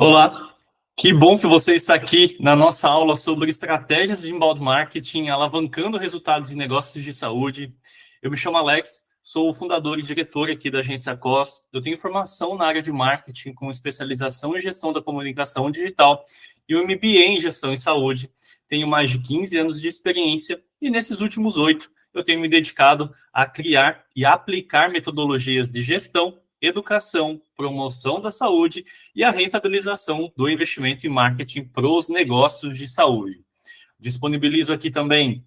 Olá, que bom que você está aqui na nossa aula sobre estratégias de inbound marketing, alavancando resultados em negócios de saúde. Eu me chamo Alex, sou o fundador e diretor aqui da agência COS. Eu tenho formação na área de marketing com especialização em gestão da comunicação digital e um MBA em gestão em saúde. Tenho mais de 15 anos de experiência e nesses últimos 8 eu tenho me dedicado a criar e aplicar metodologias de gestão, educação, promoção da saúde e a rentabilização do investimento em marketing para os negócios de saúde. Disponibilizo aqui também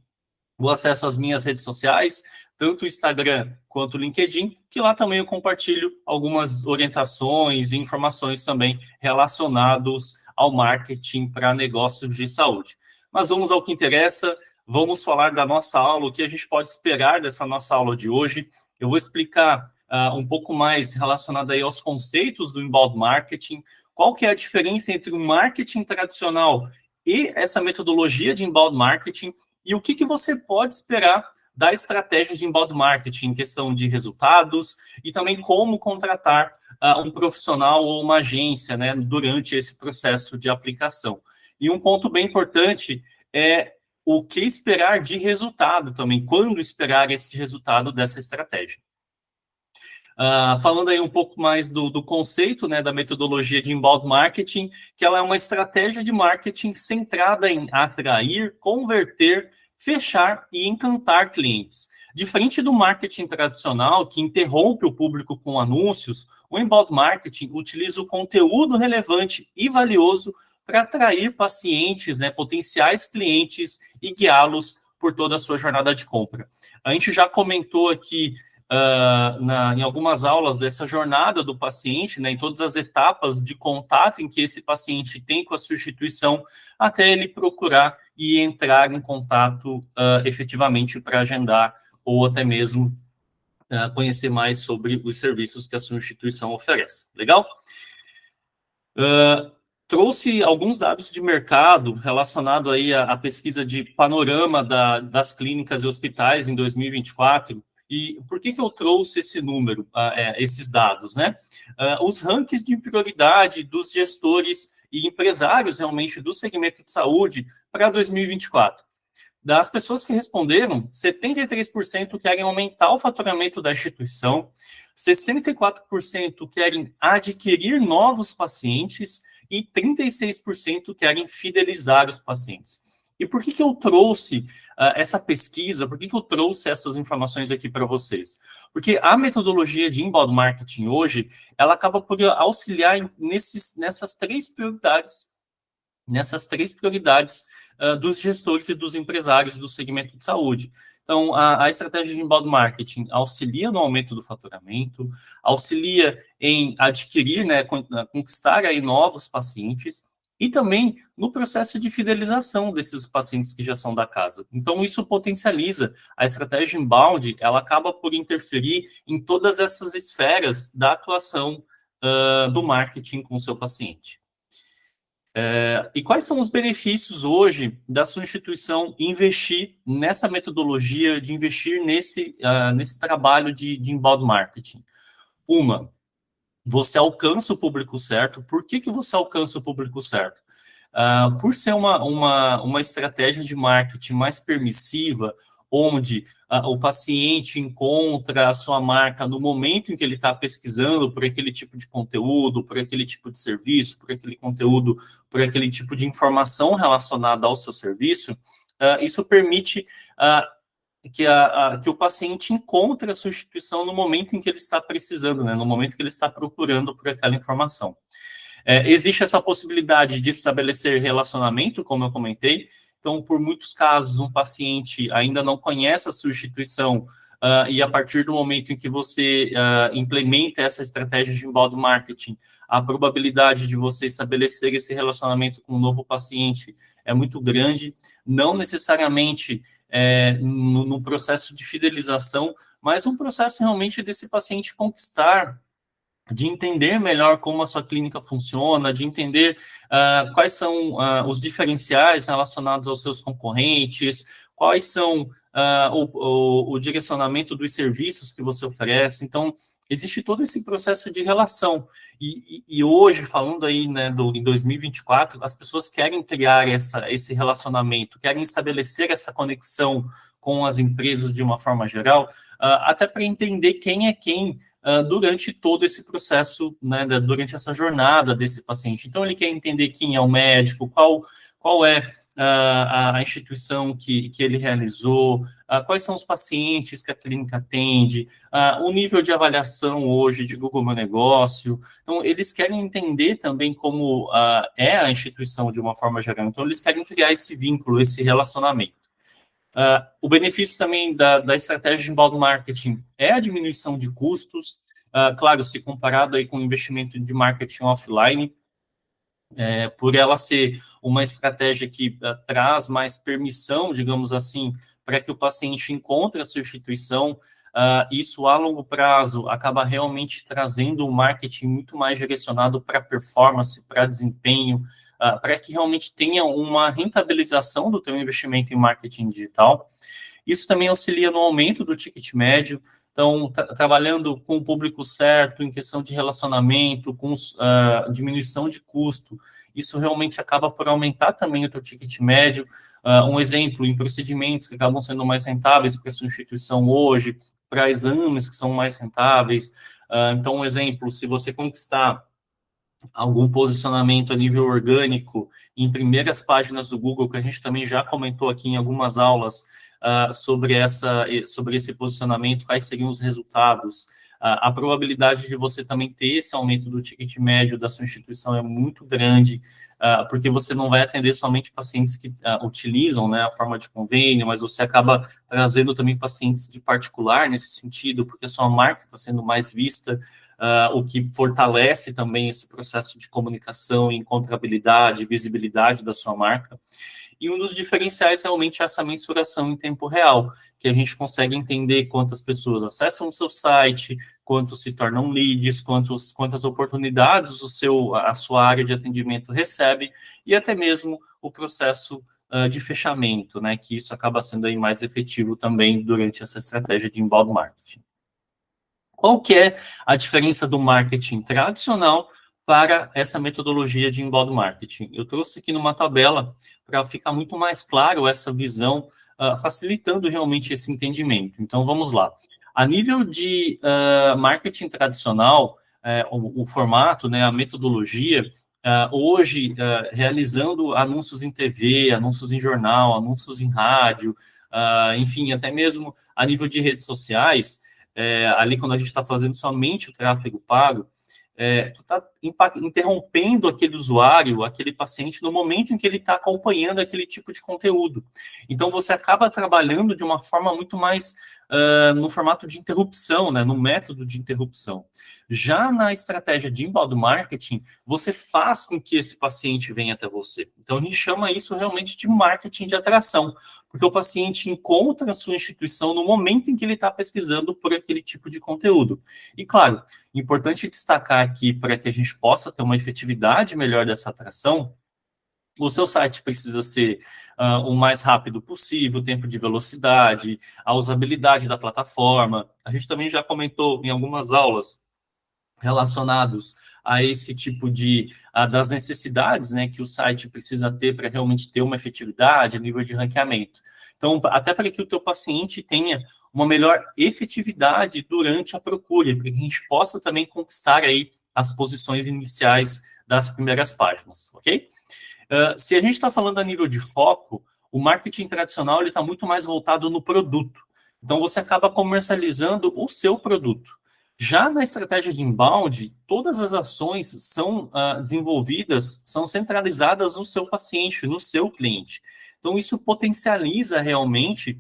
o acesso às minhas redes sociais, tanto o Instagram quanto o LinkedIn, que lá também eu compartilho algumas orientações e informações também relacionados ao marketing para negócios de saúde. Mas vamos ao que interessa, vamos falar da nossa aula, o que a gente pode esperar dessa nossa aula de hoje. Eu vou explicar um pouco mais relacionado aí aos conceitos do inbound marketing, qual que é a diferença entre o marketing tradicional e essa metodologia de inbound marketing, e o que você pode esperar da estratégia de inbound marketing em questão de resultados e também como contratar um profissional ou uma agência, né, durante esse processo de aplicação. E um ponto bem importante é o que esperar de resultado também, quando esperar esse resultado dessa estratégia. Falando aí um pouco mais do conceito, né, da metodologia de inbound marketing, que ela é uma estratégia de marketing centrada em atrair, converter, fechar e encantar clientes. Diferente do marketing tradicional, que interrompe o público com anúncios, o inbound marketing utiliza o conteúdo relevante e valioso para atrair pacientes, né, potenciais clientes e guiá-los por toda a sua jornada de compra. A gente já comentou aqui em algumas aulas dessa jornada do paciente, né, em todas as etapas de contato em que esse paciente tem com a sua instituição, até ele procurar e entrar em contato efetivamente para agendar ou até mesmo conhecer mais sobre os serviços que a sua instituição oferece. Legal? Trouxe alguns dados de mercado relacionado aí à pesquisa de panorama das clínicas e hospitais em 2024. E por que eu trouxe esse número, esses dados, né? Os rankings de prioridade dos gestores e empresários realmente do segmento de saúde para 2024. Das pessoas que responderam, 73% querem aumentar o faturamento da instituição, 64% querem adquirir novos pacientes e 36% querem fidelizar os pacientes. E por que eu trouxe essa pesquisa, por que eu trouxe essas informações aqui para vocês? Porque a metodologia de inbound marketing hoje, ela acaba por auxiliar nessas três prioridades, dos gestores e dos empresários do segmento de saúde. Então, a estratégia de inbound marketing auxilia no aumento do faturamento, auxilia em adquirir, né, conquistar aí novos pacientes e também no processo de fidelização desses pacientes que já são da casa. Então, isso potencializa a estratégia inbound, ela acaba por interferir em todas essas esferas da atuação do marketing com o seu paciente. E quais são os benefícios hoje da sua instituição investir nessa metodologia, de investir nesse trabalho de inbound marketing? Você alcança o público certo. Por que você alcança o público certo? Por ser uma estratégia de marketing mais permissiva, onde o paciente encontra a sua marca no momento em que ele está pesquisando por aquele tipo de conteúdo, por aquele tipo de serviço, por aquele conteúdo, por aquele tipo de informação relacionada ao seu serviço, isso permite que o paciente encontre a sua instituição no momento em que ele está precisando, né, no momento que ele está procurando por aquela informação. Existe essa possibilidade de estabelecer relacionamento, como eu comentei. Então, por muitos casos, um paciente ainda não conhece a sua instituição e a partir do momento em que você implementa essa estratégia de inbound marketing, a probabilidade de você estabelecer esse relacionamento com um novo paciente é muito grande, não necessariamente no processo de fidelização, mas um processo realmente desse paciente conquistar, de entender melhor como a sua clínica funciona, de entender quais são os diferenciais relacionados aos seus concorrentes, quais são o direcionamento dos serviços que você oferece. Então, existe todo esse processo de relação. E hoje, falando aí, né, em 2024, as pessoas querem criar esse relacionamento, querem estabelecer essa conexão com as empresas de uma forma geral, até para entender quem é quem durante todo esse processo, né, durante essa jornada desse paciente. Então, ele quer entender quem é o médico, qual é a instituição que ele realizou, quais são os pacientes que a clínica atende, o nível de avaliação hoje de Google Meu Negócio. Então, eles querem entender também como é a instituição de uma forma geral. Então, eles querem criar esse vínculo, esse relacionamento. O benefício também da estratégia de inbound marketing é a diminuição de custos, claro, se comparado aí com o investimento de marketing offline, por ela ser uma estratégia que traz mais permissão, digamos assim, para que o paciente encontre a sua instituição, isso a longo prazo acaba realmente trazendo um marketing muito mais direcionado para performance, para desempenho, para que realmente tenha uma rentabilização do teu investimento em marketing digital. Isso também auxilia no aumento do ticket médio. Então, trabalhando com o público certo, em questão de relacionamento, com diminuição de custo, isso realmente acaba por aumentar também o teu ticket médio. Um exemplo, em procedimentos que acabam sendo mais rentáveis para a sua instituição hoje, para exames que são mais rentáveis. Então, um exemplo, se você conquistar algum posicionamento a nível orgânico em primeiras páginas do Google, que a gente também já comentou aqui em algumas aulas sobre esse posicionamento, quais seriam os resultados. A probabilidade de você também ter esse aumento do ticket médio da sua instituição é muito grande, porque você não vai atender somente pacientes que utilizam, né, a forma de convênio, mas você acaba trazendo também pacientes de particular nesse sentido, porque a sua marca está sendo mais vista, o que fortalece também esse processo de comunicação, encontrabilidade, visibilidade da sua marca. E um dos diferenciais realmente é essa mensuração em tempo real, que a gente consegue entender quantas pessoas acessam o seu site, quantos se tornam leads, quantas oportunidades a sua área de atendimento recebe, e até mesmo o processo de fechamento, né, que isso acaba sendo aí mais efetivo também durante essa estratégia de inbound marketing. Qual que é a diferença do marketing tradicional para essa metodologia de inbound marketing? Eu trouxe aqui numa tabela para ficar muito mais claro essa visão, facilitando realmente esse entendimento. Então, vamos lá. A nível de marketing tradicional, o formato, né, a metodologia, hoje, realizando anúncios em TV, anúncios em jornal, anúncios em rádio, enfim, até mesmo a nível de redes sociais, ali quando a gente está fazendo somente o tráfego pago, tu está interrompendo aquele usuário, aquele paciente, no momento em que ele está acompanhando aquele tipo de conteúdo. Então, você acaba trabalhando de uma forma muito mais no formato de interrupção, né, no método de interrupção. Já na estratégia de inbound marketing, você faz com que esse paciente venha até você. Então, a gente chama isso realmente de marketing de atração, porque o paciente encontra a sua instituição no momento em que ele está pesquisando por aquele tipo de conteúdo. E, claro, importante destacar aqui, para que a gente possa ter uma efetividade melhor dessa atração, o seu site precisa ser o mais rápido possível, o tempo de velocidade, a usabilidade da plataforma. A gente também já comentou em algumas aulas relacionados a esse tipo das necessidades, né, que o site precisa ter para realmente ter uma efetividade a nível de ranqueamento. Então, até para que o teu paciente tenha uma melhor efetividade durante a procura, para que a gente possa também conquistar aí as posições iniciais das primeiras páginas, ok? Se a gente está falando a nível de foco, o marketing tradicional está muito mais voltado no produto. Então, você acaba comercializando o seu produto. Já na estratégia de inbound, todas as ações são desenvolvidas, são centralizadas no seu paciente, no seu cliente. Então, isso potencializa realmente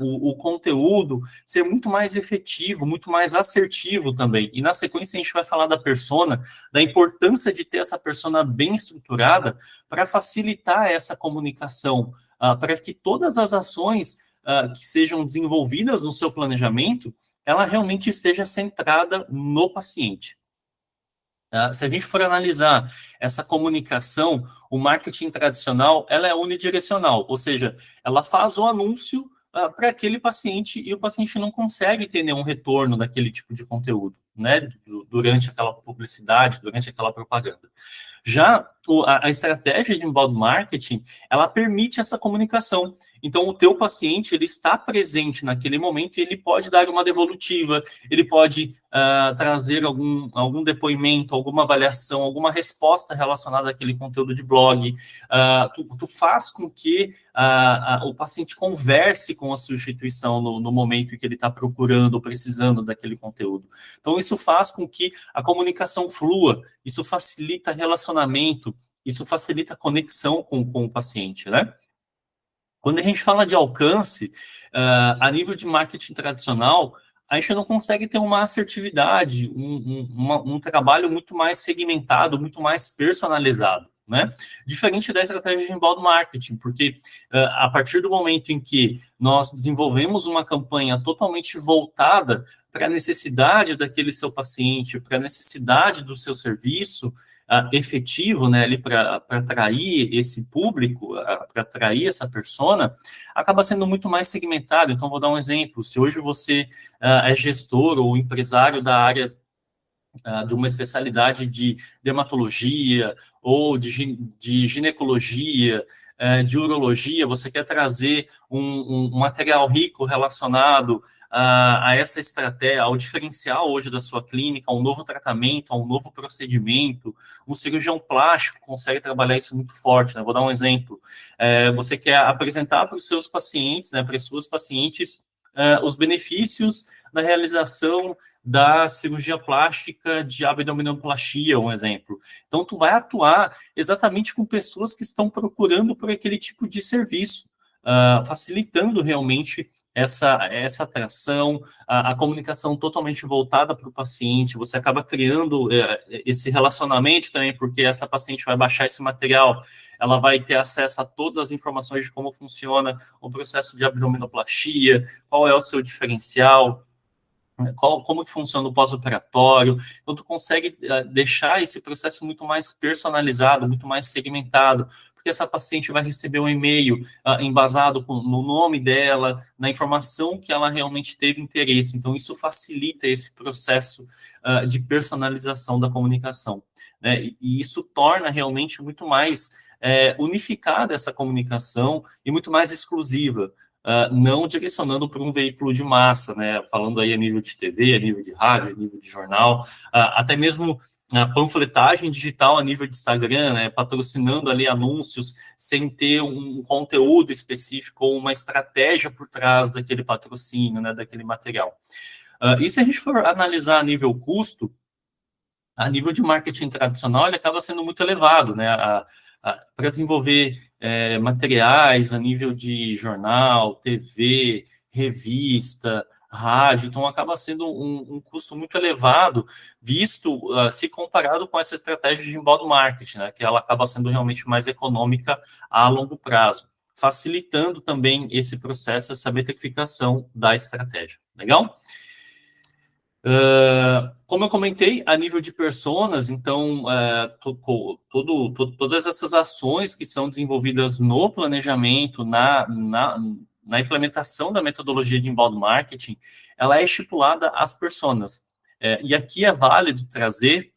o conteúdo ser muito mais efetivo, muito mais assertivo também. E na sequência a gente vai falar da persona, da importância de ter essa persona bem estruturada para facilitar essa comunicação, para que todas as ações que sejam desenvolvidas no seu planejamento, ela realmente esteja centrada no paciente. Se a gente for analisar essa comunicação, o marketing tradicional, ela é unidirecional, ou seja, ela faz o anúncio para aquele paciente e o paciente não consegue ter nenhum retorno daquele tipo de conteúdo. né, durante aquela publicidade, durante aquela propaganda. Já a estratégia de inbound marketing, ela permite essa comunicação. Então, o teu paciente, ele está presente naquele momento e ele pode dar uma devolutiva, ele pode trazer algum depoimento, alguma avaliação, alguma resposta relacionada àquele conteúdo de blog. Tu faz com que o paciente converse com a sua instituição no momento em que ele está procurando, precisando daquele conteúdo. Então, isso faz com que a comunicação flua, isso facilita relacionamento, isso facilita a conexão com o paciente, né? Quando a gente fala de alcance, a nível de marketing tradicional, a gente não consegue ter uma assertividade, um trabalho muito mais segmentado, muito mais personalizado, né? Diferente da estratégia de inbound marketing, porque a partir do momento em que nós desenvolvemos uma campanha totalmente voltada para a necessidade daquele seu paciente, para a necessidade do seu serviço, efetivo, né, ali para atrair esse público, para atrair essa persona, acaba sendo muito mais segmentado. Então, vou dar um exemplo. Se hoje você é gestor ou empresário da área de uma especialidade de dermatologia ou de ginecologia, de urologia, você quer trazer um material rico relacionado a essa estratégia, ao diferencial hoje da sua clínica, a um novo tratamento, a um novo procedimento. Um cirurgião plástico consegue trabalhar isso muito forte, né? Vou dar um exemplo. Você quer apresentar para os seus pacientes, né, para as suas pacientes, os benefícios da realização da cirurgia plástica de abdominoplastia, um exemplo. Então, tu vai atuar exatamente com pessoas que estão procurando por aquele tipo de serviço, facilitando realmente essa atração, a comunicação totalmente voltada para o paciente. Você acaba criando esse relacionamento também, porque essa paciente vai baixar esse material, ela vai ter acesso a todas as informações de como funciona o processo de abdominoplastia, qual é o seu diferencial, como que funciona o pós-operatório. Então, tu consegue deixar esse processo muito mais personalizado, muito mais segmentado, porque essa paciente vai receber um e-mail embasado no nome dela, na informação que ela realmente teve interesse. Então, isso facilita esse processo de personalização da comunicação, né? E isso torna realmente muito mais unificada essa comunicação e muito mais exclusiva. Não direcionando para um veículo de massa, né? Falando aí a nível de TV, a nível de rádio, a nível de jornal, até mesmo a panfletagem digital a nível de Instagram, né? Patrocinando ali anúncios sem ter um conteúdo específico ou uma estratégia por trás daquele patrocínio, né? Daquele material. E se a gente for analisar a nível custo, a nível de marketing tradicional, ele acaba sendo muito elevado, né? Para desenvolver materiais a nível de jornal, TV, revista, rádio, então acaba sendo um custo muito elevado, visto, se comparado com essa estratégia de inbound marketing, né? Que ela acaba sendo realmente mais econômica a longo prazo, facilitando também esse processo, essa metrificação da estratégia. Legal? Como eu comentei, a nível de personas, então, todas essas ações que são desenvolvidas no planejamento, na implementação da metodologia de inbound marketing, ela é estipulada às personas. E aqui é válido trazer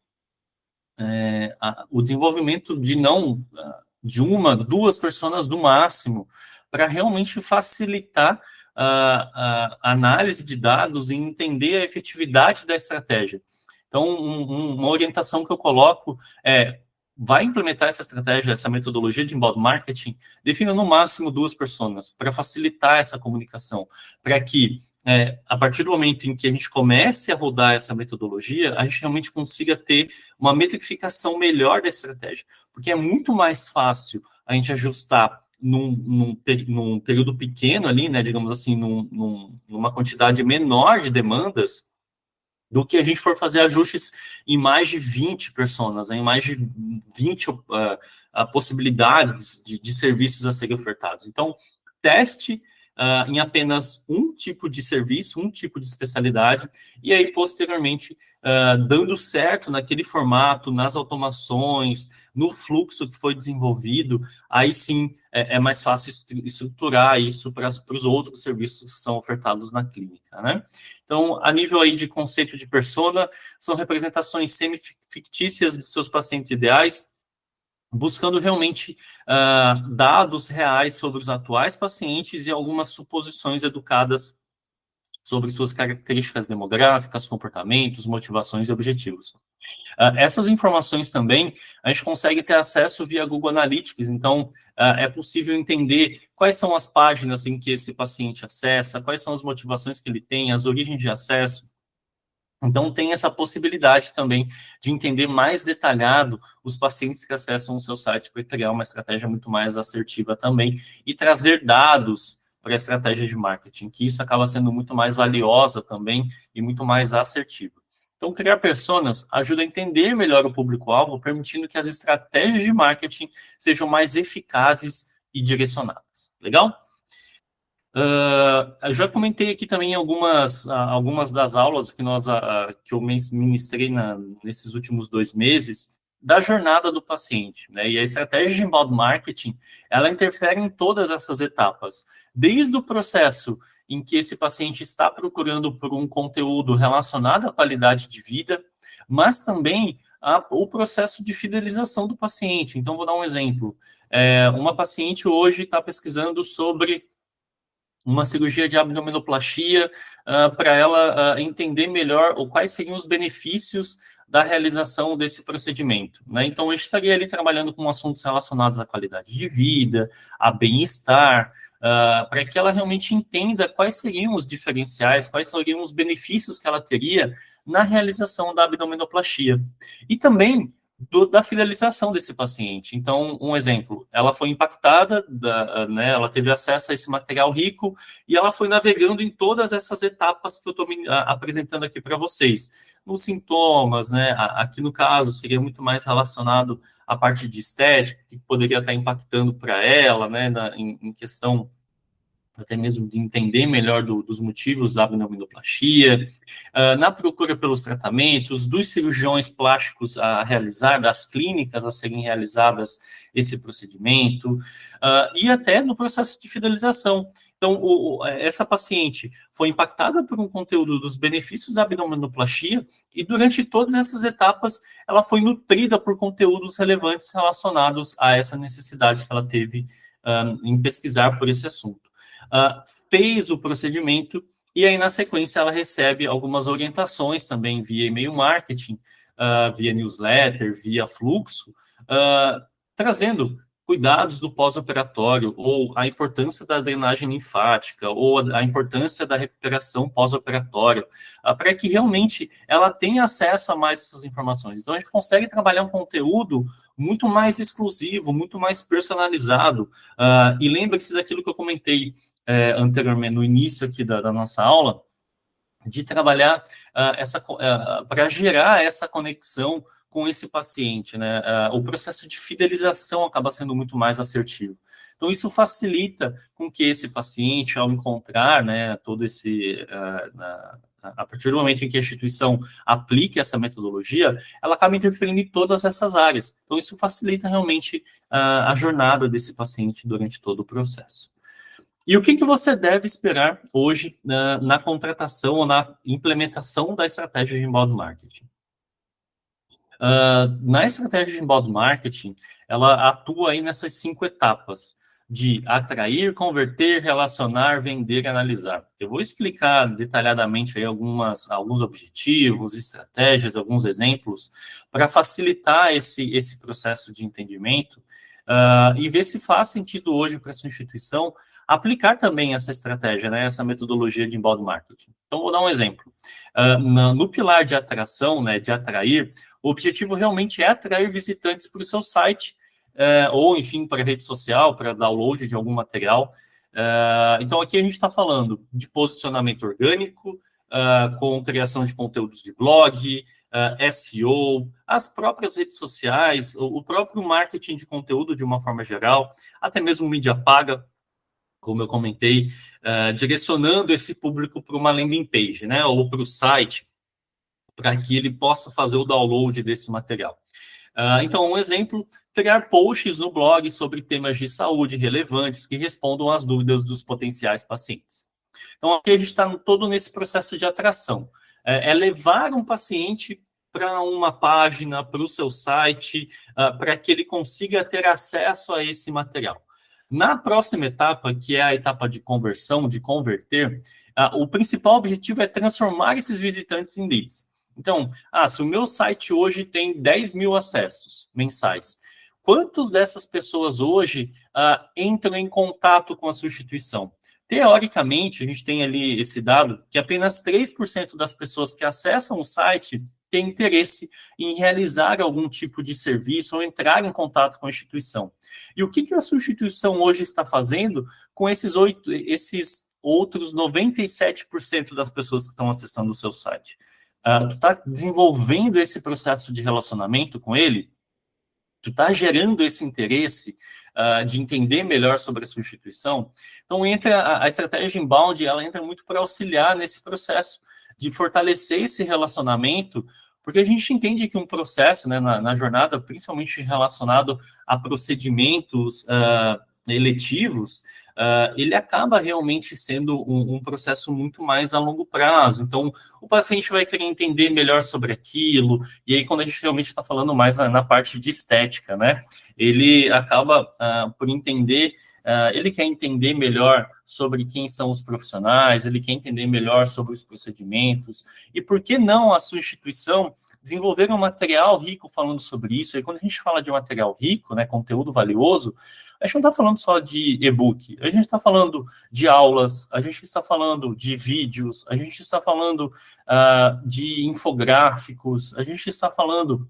o desenvolvimento de uma, duas personas no máximo, para realmente facilitar a análise de dados e entender a efetividade da estratégia. Então, uma orientação que eu coloco vai implementar essa estratégia, essa metodologia de inbound marketing, defina no máximo duas pessoas, para facilitar essa comunicação, para que, a partir do momento em que a gente comece a rodar essa metodologia, a gente realmente consiga ter uma metrificação melhor da estratégia, porque é muito mais fácil a gente ajustar num período pequeno ali, né, digamos assim, numa quantidade menor de demandas, do que a gente for fazer ajustes em mais de 20 personas, em mais de 20 possibilidades de serviços a serem ofertados. Então, teste, em apenas um tipo de serviço, um tipo de especialidade, e aí, posteriormente, dando certo naquele formato, nas automações, no fluxo que foi desenvolvido, aí sim é mais fácil estruturar isso para os outros serviços que são ofertados na clínica, né? Então, a nível aí de conceito de persona, são representações semi-fictícias dos seus pacientes ideais, buscando realmente dados reais sobre os atuais pacientes e algumas suposições educadas sobre suas características demográficas, comportamentos, motivações e objetivos. Essas informações também a gente consegue ter acesso via Google Analytics, então é possível entender quais são as páginas em que esse paciente acessa, quais são as motivações que ele tem, as origens de acesso. Então, tem essa possibilidade também de entender mais detalhado os pacientes que acessam o seu site para criar uma estratégia muito mais assertiva também e trazer dados para a estratégia de marketing, que isso acaba sendo muito mais valiosa também e muito mais assertiva. Então, criar personas ajuda a entender melhor o público-alvo, permitindo que as estratégias de marketing sejam mais eficazes e direcionadas. Legal? Eu já comentei aqui também algumas das aulas que eu ministrei nesses últimos 2 meses da jornada do paciente, né? E a estratégia de inbound marketing, ela interfere em todas essas etapas, desde o processo em que esse paciente está procurando por um conteúdo relacionado à qualidade de vida, mas também o processo de fidelização do paciente. Então, vou dar um exemplo. Uma paciente hoje está pesquisando sobre uma cirurgia de abdominoplastia para ela entender melhor quais seriam os benefícios da realização desse procedimento, né? Então, eu estaria ali trabalhando com assuntos relacionados à qualidade de vida, a bem-estar, para que ela realmente entenda quais seriam os diferenciais, quais seriam os benefícios que ela teria na realização da abdominoplastia. E também da fidelização desse paciente. Então, um exemplo, ela foi impactada, né, ela teve acesso a esse material rico e ela foi navegando em todas essas etapas que eu estou apresentando aqui para vocês. Nos sintomas, né, aqui no caso, seria muito mais relacionado à parte de estética, que poderia estar impactando para ela, né, em questão até mesmo de entender melhor dos motivos da abdominoplastia, na procura pelos tratamentos, dos cirurgiões plásticos a realizar, das clínicas a serem realizadas esse procedimento, e até no processo de fidelização. Então, essa paciente foi impactada por um conteúdo dos benefícios da abdominoplastia e durante todas essas etapas ela foi nutrida por conteúdos relevantes relacionados a essa necessidade que ela teve em pesquisar por esse assunto. Fez o procedimento e aí, na sequência, ela recebe algumas orientações também via e-mail marketing, via newsletter, via fluxo, trazendo cuidados do pós-operatório, ou a importância da drenagem linfática, ou a importância da recuperação pós-operatória, para que realmente ela tenha acesso a mais essas informações. Então, a gente consegue trabalhar um conteúdo muito mais exclusivo, muito mais personalizado. E lembre-se daquilo que eu comentei anteriormente, no início aqui da nossa aula, de trabalhar para gerar essa conexão com esse paciente, né? O processo de fidelização acaba sendo muito mais assertivo. Então, isso facilita com que esse paciente, ao encontrar, né, todo esse... a partir do momento em que a instituição aplique essa metodologia, ela acaba interferindo em todas essas áreas. Então, isso facilita realmente a jornada desse paciente durante todo o processo. E o que você deve esperar hoje na contratação ou na implementação da estratégia de inbound marketing? Na estratégia de inbound marketing, ela atua aí nessas 5 etapas de atrair, converter, relacionar, vender e analisar. Eu vou explicar detalhadamente aí alguns objetivos, estratégias, alguns exemplos para facilitar esse processo de entendimento e ver se faz sentido hoje para a sua instituição aplicar também essa estratégia, né, essa metodologia de inbound marketing. Então, vou dar um exemplo. No pilar de atração, né, de atrair, o objetivo realmente é atrair visitantes para o seu site, ou, enfim, para a rede social, para download de algum material. Então, aqui a gente está falando de posicionamento orgânico, com criação de conteúdos de blog, SEO, as próprias redes sociais, o próprio marketing de conteúdo de uma forma geral, até mesmo mídia paga, como eu comentei, direcionando esse público para uma landing page, né, ou para o site, para que ele possa fazer o download desse material. Então, um exemplo, criar posts no blog sobre temas de saúde relevantes que respondam às dúvidas dos potenciais pacientes. Então, aqui a gente está todo nesse processo de atração. É levar um paciente para uma página, para o seu site, para que ele consiga ter acesso a esse material. Na próxima etapa, que é a etapa de conversão, de converter, o principal objetivo é transformar esses visitantes em leads. Então, se o meu site hoje tem 10 mil acessos mensais, quantos dessas pessoas hoje entram em contato com a sua instituição? Teoricamente, a gente tem ali esse dado que apenas 3% das pessoas que acessam o site têm interesse em realizar algum tipo de serviço ou entrar em contato com a instituição. E o que a sua instituição hoje está fazendo com esses outros 97% das pessoas que estão acessando o seu site? Tu está desenvolvendo esse processo de relacionamento com ele? Tu está gerando esse interesse de entender melhor sobre a sua instituição? Então, entra a estratégia inbound, ela entra muito para auxiliar nesse processo de fortalecer esse relacionamento, porque a gente entende que um processo, né, na jornada, principalmente relacionado a procedimentos eletivos, ele acaba realmente sendo um processo muito mais a longo prazo. Então, o paciente vai querer entender melhor sobre aquilo, e aí quando a gente realmente está falando mais na parte de estética, né, ele acaba por entender, ele quer entender melhor sobre quem são os profissionais, ele quer entender melhor sobre os procedimentos, e por que não a sua instituição desenvolver um material rico falando sobre isso? E quando a gente fala de material rico, né, conteúdo valioso, a gente não está falando só de e-book, a gente está falando de aulas, a gente está falando de vídeos, a gente está falando de infográficos, a gente está falando,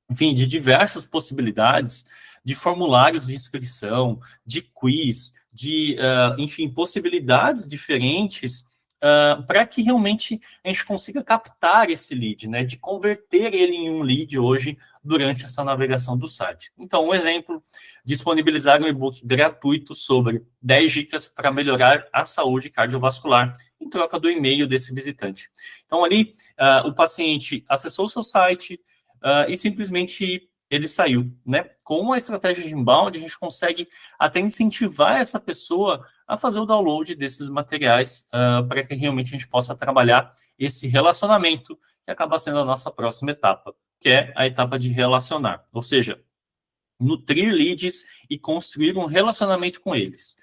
enfim, de diversas possibilidades, de formulários de inscrição, de quiz, de, enfim, possibilidades diferentes para que realmente a gente consiga captar esse lead, né, de converter ele em um lead hoje durante essa navegação do site. Então, um exemplo, disponibilizar um e-book gratuito sobre 10 dicas para melhorar a saúde cardiovascular em troca do e-mail desse visitante. Então, ali, o paciente acessou o seu site e simplesmente ele saiu, né? Com a estratégia de inbound, a gente consegue até incentivar essa pessoa a fazer o download desses materiais para que realmente a gente possa trabalhar esse relacionamento, que acaba sendo a nossa próxima etapa, que é a etapa de relacionar, ou seja, nutrir leads e construir um relacionamento com eles.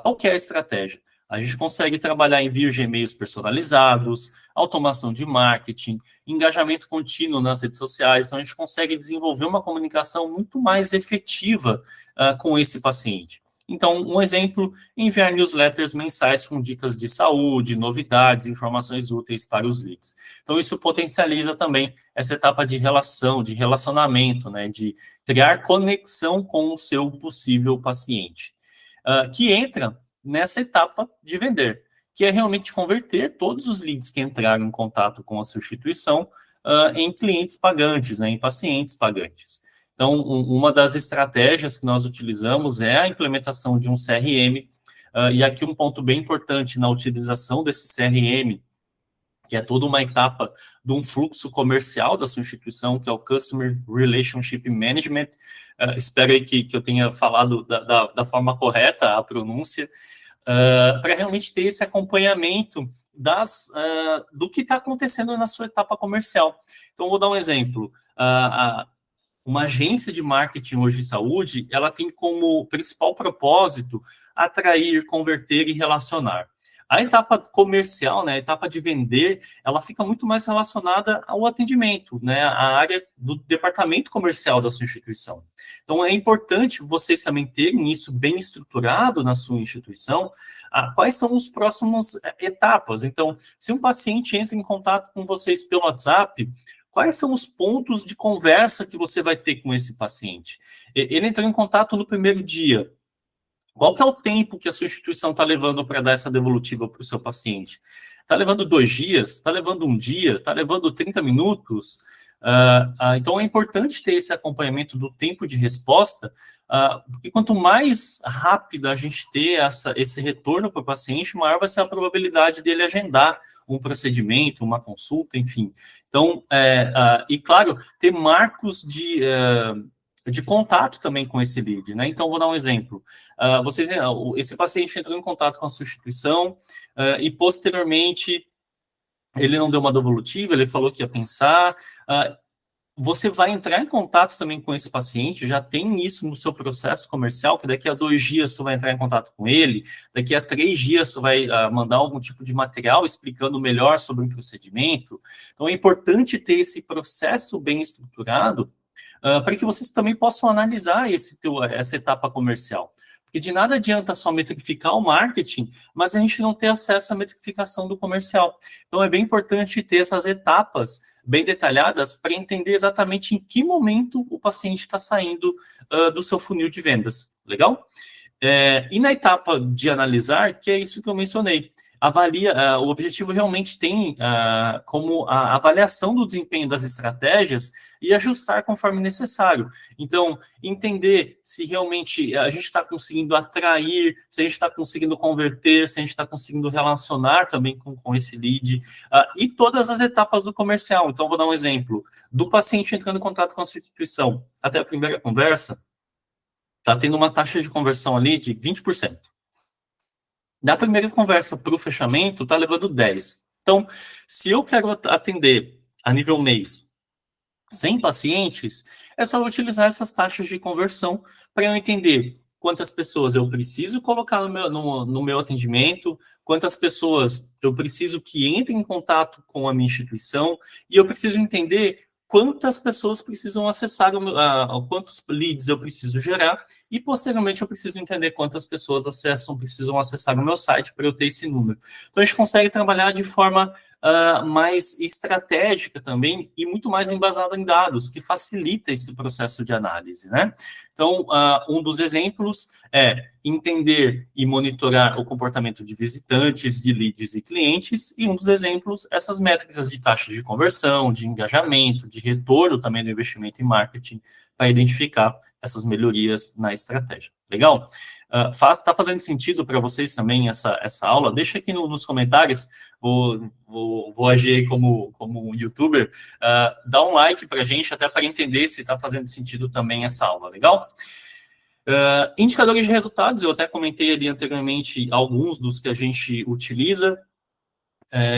Qual que é a estratégia? A gente consegue trabalhar envio de e-mails personalizados, automação de marketing, engajamento contínuo nas redes sociais. Então, a gente consegue desenvolver uma comunicação muito mais efetiva com esse paciente. Então, um exemplo, enviar newsletters mensais com dicas de saúde, novidades, informações úteis para os leads. Então, isso potencializa também essa etapa de relação, de relacionamento, né, de criar conexão com o seu possível paciente, que entra nessa etapa de vender, que é realmente converter todos os leads que entraram em contato com a sua instituição em clientes pagantes, né, em pacientes pagantes. Então, uma das estratégias que nós utilizamos é a implementação de um CRM, e aqui um ponto bem importante na utilização desse CRM, que é toda uma etapa de um fluxo comercial da sua instituição, que é o Customer Relationship Management. Espero aí que eu tenha falado da forma correta a pronúncia, para realmente ter esse acompanhamento do que está acontecendo na sua etapa comercial. Então, vou dar um exemplo. Uma agência de marketing hoje de saúde, ela tem como principal propósito atrair, converter e relacionar. A etapa comercial, né, a etapa de vender, ela fica muito mais relacionada ao atendimento, né, à área do departamento comercial da sua instituição. Então, é importante vocês também terem isso bem estruturado na sua instituição, quais são as próximas etapas. Então, se um paciente entra em contato com vocês pelo WhatsApp, quais são os pontos de conversa que você vai ter com esse paciente? Ele entrou em contato no primeiro dia. Qual que é o tempo que a sua instituição está levando para dar essa devolutiva para o seu paciente? Está levando 2 dias? Está levando 1 dia? Está levando 30 minutos? Então, é importante ter esse acompanhamento do tempo de resposta, porque quanto mais rápido a gente ter esse retorno para o paciente, maior vai ser a probabilidade dele agendar um procedimento, uma consulta, enfim. Então, e claro, ter marcos de contato também com esse lead, né? Então, vou dar um exemplo. Esse paciente entrou em contato com a substituição e, posteriormente, ele não deu uma devolutiva, ele falou que ia pensar. Você vai entrar em contato também com esse paciente, já tem isso no seu processo comercial, que daqui a 2 dias você vai entrar em contato com ele, daqui a 3 dias você vai mandar algum tipo de material explicando melhor sobre o procedimento. Então, é importante ter esse processo bem estruturado para que vocês também possam analisar essa etapa comercial. Porque de nada adianta só metrificar o marketing, mas a gente não ter acesso à metrificação do comercial. Então, é bem importante ter essas etapas bem detalhadas para entender exatamente em que momento o paciente está saindo do seu funil de vendas. Legal? E na etapa de analisar, que é isso que eu mencionei, o objetivo realmente tem como a avaliação do desempenho das estratégias e ajustar conforme necessário. Então, entender se realmente a gente está conseguindo atrair, se a gente está conseguindo converter, se a gente está conseguindo relacionar também com esse lead, e todas as etapas do comercial. Então, vou dar um exemplo. Do paciente entrando em contato com a sua instituição até a primeira conversa, está tendo uma taxa de conversão ali de 20%. Da primeira conversa para o fechamento, está levando 10%. Então, se eu quero atender a nível mês 100 pacientes, é só utilizar essas taxas de conversão para eu entender quantas pessoas eu preciso colocar no meu atendimento, quantas pessoas eu preciso que entrem em contato com a minha instituição, e eu preciso entender quantas pessoas precisam acessar, quantos leads eu preciso gerar, e posteriormente eu preciso entender quantas pessoas precisam acessar o meu site para eu ter esse número. Então, a gente consegue trabalhar de forma mais estratégica também e muito mais embasada em dados, que facilita esse processo de análise, né? Então, um dos exemplos é entender e monitorar o comportamento de visitantes, de leads e clientes, e um dos exemplos, essas métricas de taxa de conversão, de engajamento, de retorno também do investimento em marketing, para identificar essas melhorias na estratégia. Legal? Está fazendo sentido para vocês também essa aula? Deixa aqui nos comentários, vou agir como um youtuber, dá um like para a gente, até para entender se está fazendo sentido também essa aula, legal? Indicadores de resultados, eu até comentei ali anteriormente alguns dos que a gente utiliza.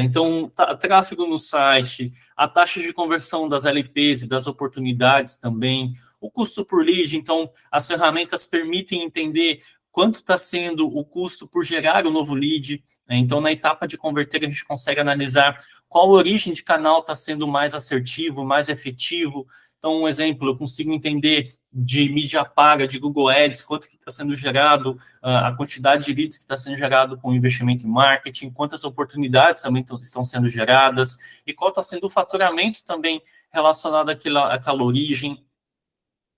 Então, tráfego no site, a taxa de conversão das LPs e das oportunidades também, o custo por lead. Então, as ferramentas permitem entender quanto está sendo o custo por gerar o novo lead. Então, na etapa de converter, a gente consegue analisar qual origem de canal está sendo mais assertivo, mais efetivo. Então, um exemplo, eu consigo entender de mídia paga, de Google Ads, quanto que está sendo gerado, a quantidade de leads que está sendo gerado com investimento em marketing, quantas oportunidades também estão sendo geradas, e qual está sendo o faturamento também relacionado àquela origem.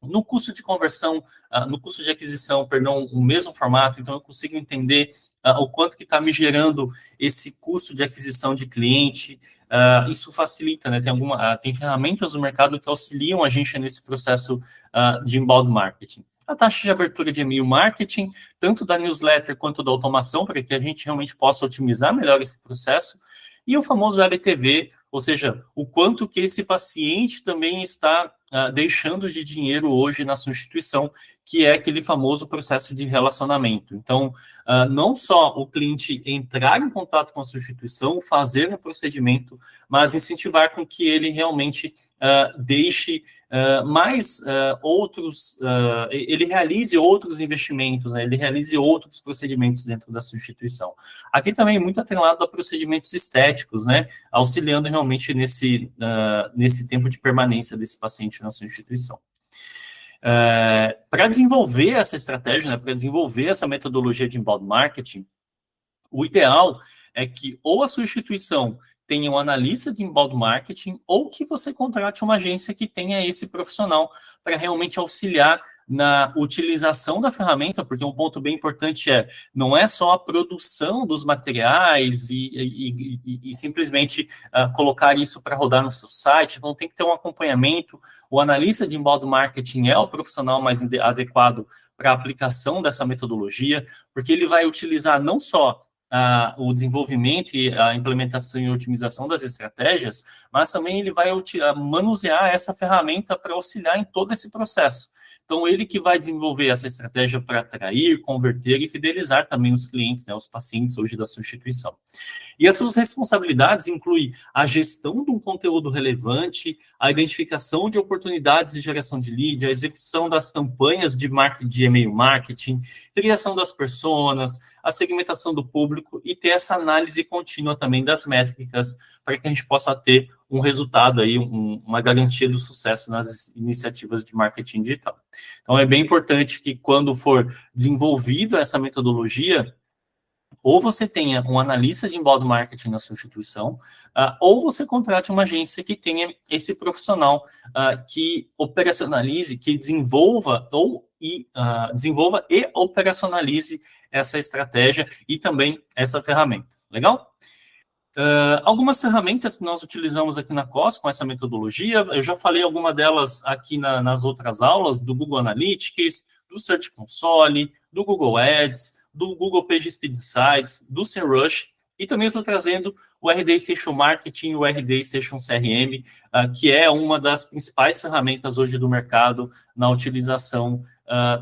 No custo de conversão, no custo de aquisição, perdão, o mesmo formato, então eu consigo entender o quanto que está me gerando esse custo de aquisição de cliente. Isso facilita, né? Tem ferramentas no mercado que auxiliam a gente nesse processo de inbound marketing. A taxa de abertura de e-mail marketing, tanto da newsletter quanto da automação, para que a gente realmente possa otimizar melhor esse processo. E o famoso LTV, ou seja, o quanto que esse paciente também está deixando de dinheiro hoje na sua instituição, que é aquele famoso processo de relacionamento. Então, não só o cliente entrar em contato com a sua instituição, fazer um procedimento, mas incentivar com que ele realmente deixe mais outros, ele realize outros investimentos, né? Ele realize outros procedimentos dentro da sua instituição. Aqui também é muito atrelado a procedimentos estéticos, né? Auxiliando realmente nesse tempo de permanência desse paciente na sua instituição. Para desenvolver essa estratégia, né, para desenvolver essa metodologia de inbound marketing, o ideal é que ou a sua instituição tenha um analista de inbound marketing ou que você contrate uma agência que tenha esse profissional para realmente auxiliar na utilização da ferramenta, porque um ponto bem importante não é só a produção dos materiais e simplesmente colocar isso para rodar no seu site, então tem que ter um acompanhamento. O analista de inbound marketing é o profissional mais adequado para a aplicação dessa metodologia, porque ele vai utilizar não só o desenvolvimento e a implementação e otimização das estratégias, mas também ele vai manusear essa ferramenta para auxiliar em todo esse processo. Então, ele que vai desenvolver essa estratégia para atrair, converter e fidelizar também os clientes, né, os pacientes hoje da sua instituição. E as suas responsabilidades incluem a gestão de um conteúdo relevante, a identificação de oportunidades de geração de lead, a execução das campanhas de e-mail marketing, criação das personas, a segmentação do público e ter essa análise contínua também das métricas para que a gente possa ter um resultado aí, uma garantia do sucesso nas iniciativas de marketing digital. Então, é bem importante que quando for desenvolvido essa metodologia, ou você tenha um analista de inbound marketing na sua instituição, ou você contrate uma agência que tenha esse profissional que operacionalize, que desenvolva desenvolva e operacionalize essa estratégia e também essa ferramenta. Legal? Algumas ferramentas que nós utilizamos aqui na COS com essa metodologia, eu já falei alguma delas aqui nas outras aulas, do Google Analytics, do Search Console, do Google Ads, do Google PageSpeed Insights, do SEMrush, e também estou trazendo o RD Station Marketing e o RD Station CRM, que é uma das principais ferramentas hoje do mercado na utilização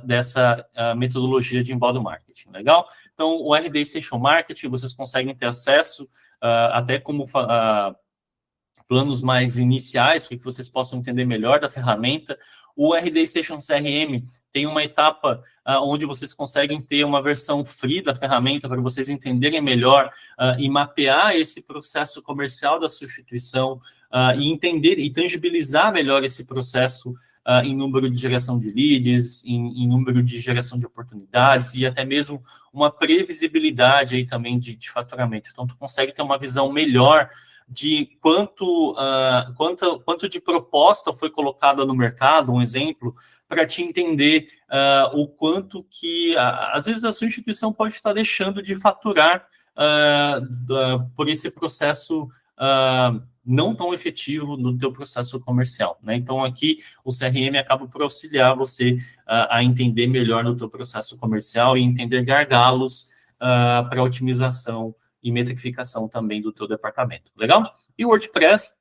dessa metodologia de inbound marketing. Legal? Então, o RD Station Marketing, vocês conseguem ter acesso até como planos mais iniciais, para que vocês possam entender melhor da ferramenta. O RD Station CRM tem uma etapa onde vocês conseguem ter uma versão free da ferramenta para vocês entenderem melhor e mapear esse processo comercial da substituição e entender e tangibilizar melhor esse processo em número de geração de leads, em número de geração de oportunidades e até mesmo uma previsibilidade aí também de faturamento. Então, tu consegue ter uma visão melhor de quanto de proposta foi colocada no mercado, um exemplo, para te entender o quanto que, às vezes, a sua instituição pode estar deixando de faturar por esse processo não tão efetivo no teu processo comercial, né? Então, aqui, o CRM acaba por auxiliar você a entender melhor no teu processo comercial e entender gargalos para otimização e metrificação também do teu departamento. Legal? E o WordPress,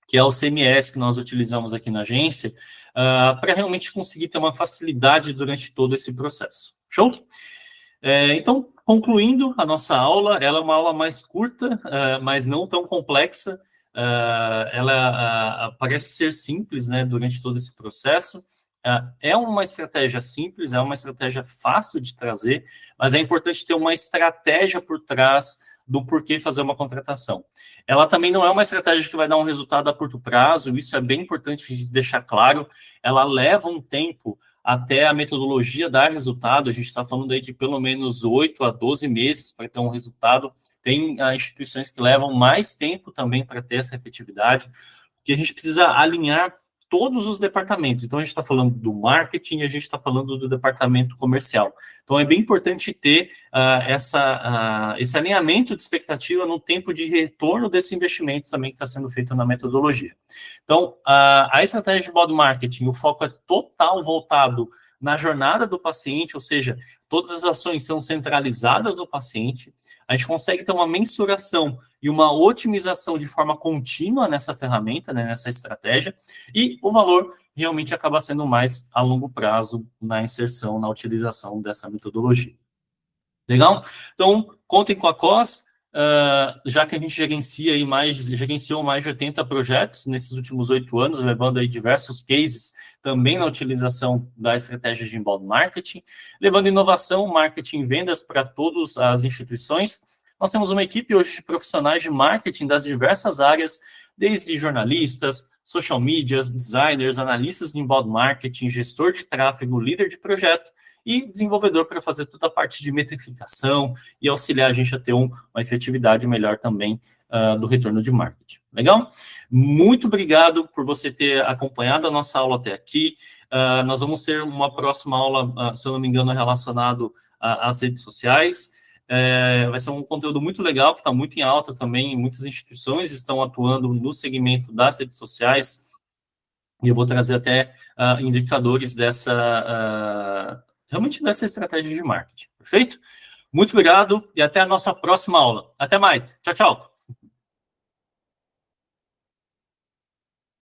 que é o CMS que nós utilizamos aqui na agência, para realmente conseguir ter uma facilidade durante todo esse processo. Show? Então, concluindo a nossa aula, ela é uma aula mais curta, mas não tão complexa. Ela parece ser simples, né, durante todo esse processo. É uma estratégia simples, é uma estratégia fácil de trazer, mas é importante ter uma estratégia por trás do porquê fazer uma contratação. Ela também não é uma estratégia que vai dar um resultado a curto prazo, isso é bem importante de deixar claro. Ela leva um tempo até a metodologia dar resultado, a gente está falando aí de pelo menos 8 a 12 meses para ter um resultado. Tem instituições que levam mais tempo também para ter essa efetividade, porque a gente precisa alinhar todos os departamentos. Então, a gente está falando do marketing, a gente está falando do departamento comercial. Então, é bem importante ter esse alinhamento de expectativa no tempo de retorno desse investimento também que está sendo feito na metodologia. Então, a estratégia de inbound marketing, o foco é total voltado na jornada do paciente, ou seja, todas as ações são centralizadas no paciente. A gente consegue ter uma mensuração e uma otimização de forma contínua nessa ferramenta, né, nessa estratégia, e o valor realmente acaba sendo mais a longo prazo na inserção, na utilização dessa metodologia. Legal? Então, contem com a COS, já que a gente gerenciou mais de 80 projetos nesses últimos 8 anos, levando aí diversos cases também na utilização da estratégia de inbound marketing, levando inovação, marketing e vendas para todas as instituições. Nós temos uma equipe hoje de profissionais de marketing das diversas áreas, desde jornalistas, social medias, designers, analistas de inbound marketing, gestor de tráfego, líder de projeto e desenvolvedor para fazer toda a parte de metrificação e auxiliar a gente a ter uma efetividade melhor também do retorno de marketing. Legal? Muito obrigado por você ter acompanhado a nossa aula até aqui. Nós vamos ter uma próxima aula, se eu não me engano, relacionado às redes sociais. Vai ser um conteúdo muito legal, que está muito em alta também, muitas instituições estão atuando no segmento das redes sociais, e eu vou trazer até indicadores realmente dessa estratégia de marketing. Perfeito? Muito obrigado e até a nossa próxima aula. Até mais. Tchau, tchau.